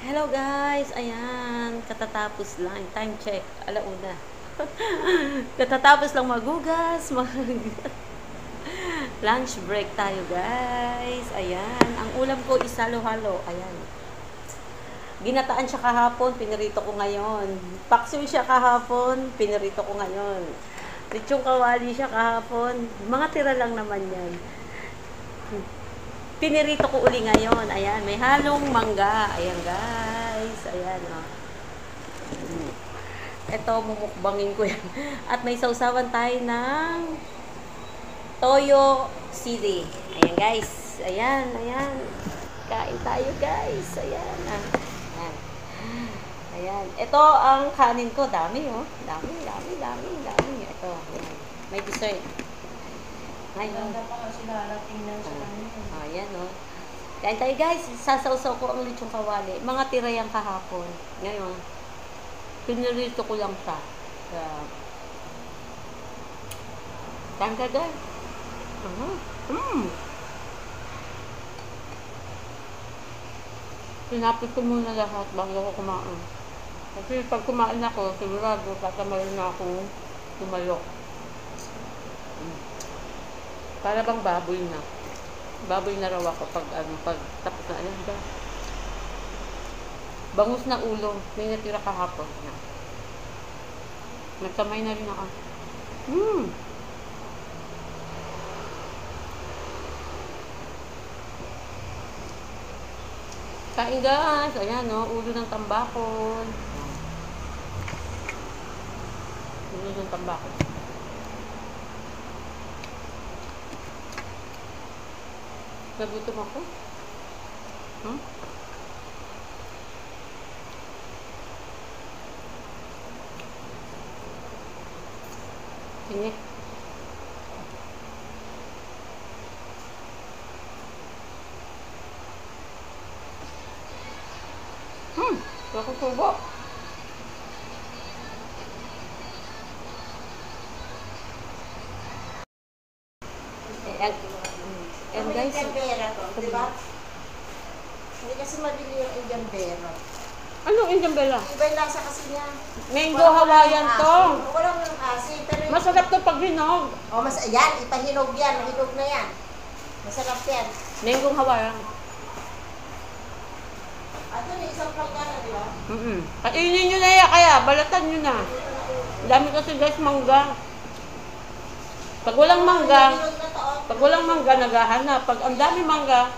Hello guys, ayan, katatapos lang, time check, alauna. Katatapos lang magugas, lunch break tayo guys, ayan, ang ulam ko is halo-halo, ayan. Ginataan siya kahapon, pinirito ko ngayon. Paksiw siya kahapon, pinirito ko ngayon. Lechong kawali siya kahapon, mga tira lang naman yan. Pinirito ko uli ngayon. Ayan, may halong mangga. Ayan, guys. Ayan, oh. Ito, mumukbangin ko yan. At may sausawan tayo ng toyo sili. Ayan, guys. Ayan, ayan. Kain tayo, guys. Ayan, ah. Ayan. Ayan. Ito ang kanin ko. Dami, oh. Dami, dami, dami, dami. Ito, ayan. May dessert. Ngayon. Maganda pa kasi darating lang sa kanila. Ayan, oh. Kain tayo guys, sasawsaw ko ang lechong kawali. Mga tira yan kahapon. Ngayon, pinirito ko lang siya. Kain ka guys. Sinapit ko muna lahat bago ako kumain. Kasi pag kumain ako, sigurado tatamarin na akong tumalok. Para bang baboy na. Baboy na raw ako pag tapos na. Ayan ba? Bangus na ulo. May natira kahapon. Nagkamay na rin ako. Kain guys. Ayan no. Ulo ng tambakol. Ulo ng tambakol. Nagutom ako. Init. Ako subo. And guys, diba? Hindi kasi mabili yung Indian Bera. Anong Indian Bella? Iba yung lasa kasi niya. Mango Hawaiian to. Walang yung asin. Pero Masarap to pag hinog. yan, ipahinog yan. Mahinog na yan. Masarap yan. Mango Hawaiian. At yun, isang plagana, di ba? Kainin nyo na yan, kaya balatan nyo na. Dami kasi guys mangga. Pag walang mangga, naghahanap. Pag ang dami mangga,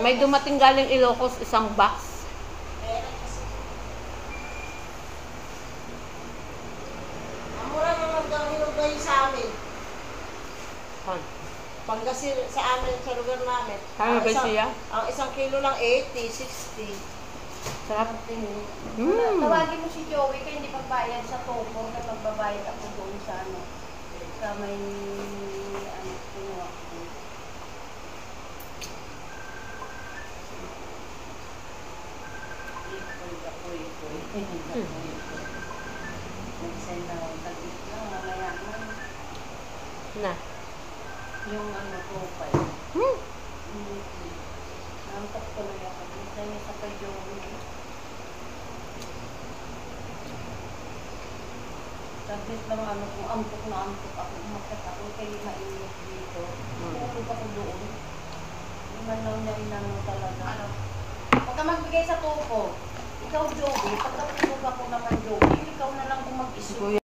may dumating galing Ilocos, isang box. Ang mura naman daw hinog na yung sa amin. Panggasir sa amin, sa lugar namin. Kaya ba siya? Ang isang kilo lang 80, 60. Sarap. Tawagin mo si Joey kaya hindi pagbayad sa Togo na magbabayad ako doon sa sa may kinuha ko. Nagsend ako tagit na, mamaya na. Na. Yung profile. Nantok ko na yan. Minsan yung sa kay Joey. Saglit lang kung ampok na ampok ako, umakit ako, kaya mainit dito. Tulog ako doon. Hindi man lang niya inano talaga. Huwag ka magbigay sa Togo. Ikaw, Joey, pagkatulog ako naman, Joey, ikaw na lang kung mag-isip.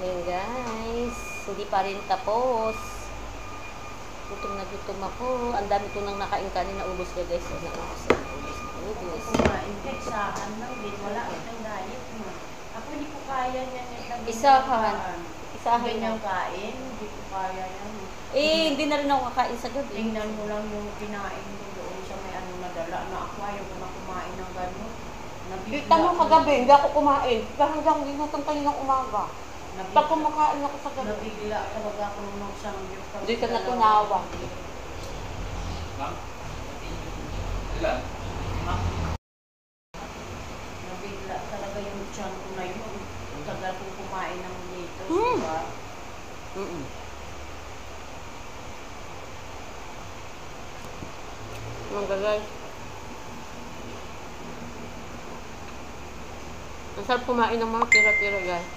Ayan guys, hindi pa rin tapos. Gutom na gutom ako. Ang dami ko nang nakain kanin, naubos ko guys. Naubos. Kumain ka, isahan lang din. Wala itong diet mo. Ako hindi ko kaya yan. Isahan. Isahan Ganyang kain, hindi ko kaya yan. hindi na rin ako kakain sa gabi. Tingnan mo lang yung kinain ko doon sa may nadala na ako. Ayaw ko na kumain ng gano'n. Kita mo kagabi, hindi ako kumain. Hanggang ginutom kayo ng umaga. Pag kumakain ako sa gabi. Nabigla talaga ako nung magsangyok. Hindi ka natunawa. Ilan? Nabigla talaga yung tiyan ko na yun. Tagal kong kumain ng litos, diba? Mga guys. Ang sarap kumain ng mga tira-tira guys.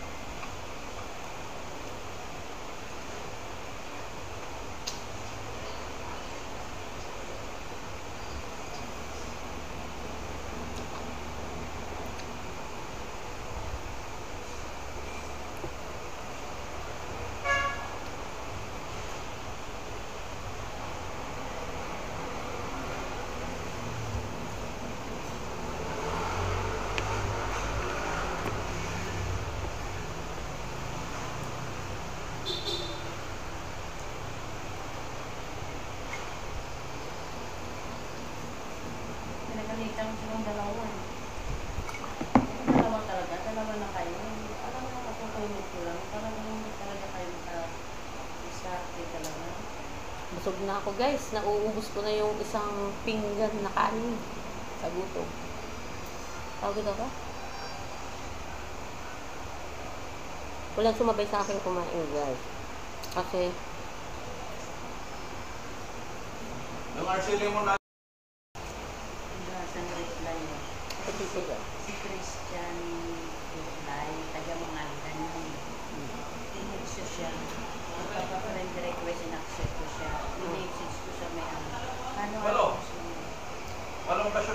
Pinagalitan ko silang dalawa. Dalawa talaga, dalawa na kayo. Alam mo, matutulog ko lang. Talagang hindi talaga kayo isa-arte talaga. Busog na ako guys. Nauubos ko na yung isang pinggan na kanin sa gutom. Tawag ito ba? Walang sumabay sa akin kumain guys. Kasi Yung Arceli mo na. Wala sa reply. Si Christian reply, taga mga ganun. Tinexo siya. Magpapa-friend request, in-accept ko siya. In-message ko siya may ano. Paano Hello. ako? Walang basyo.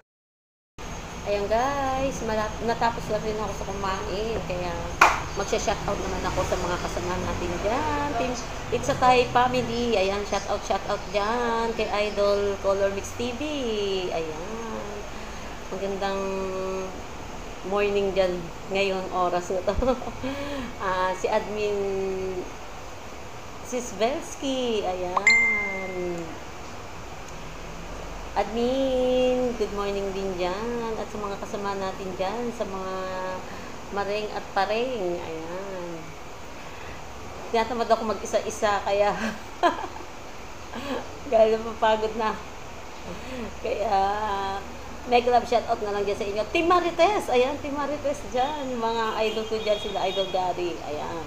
ayan guys, natapos na rin ako sa kumain. Kaya magsha-shoutout naman ako sa mga kasama natin dyan. It's a Thai family. Ayan, shoutout dyan kay Idol Color Mix TV. Ayan. Magandang morning dyan ngayon oras na to. Si admin Sis Belsky. Ayan. Admin, good morning din dyan. At sa mga kasama natin dyan, sa mga mareng at pareng. Ayan. Tinatamad ako mag-isa-isa, kaya gano'n mapagod na. Kaya, mega love shoutout na lang dyan sa inyo. Team Marites! Ayan, Team Marites dyan. Yung mga idol ko dyan, sila Idol Gary. Ayan.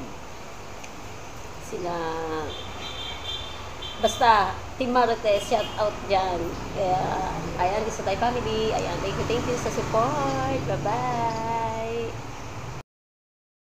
Sila... Basta, Team Marites, shout out dyan. Kaya, ayan, isa tayo family. Ayan, thank you sa support. Bye-bye.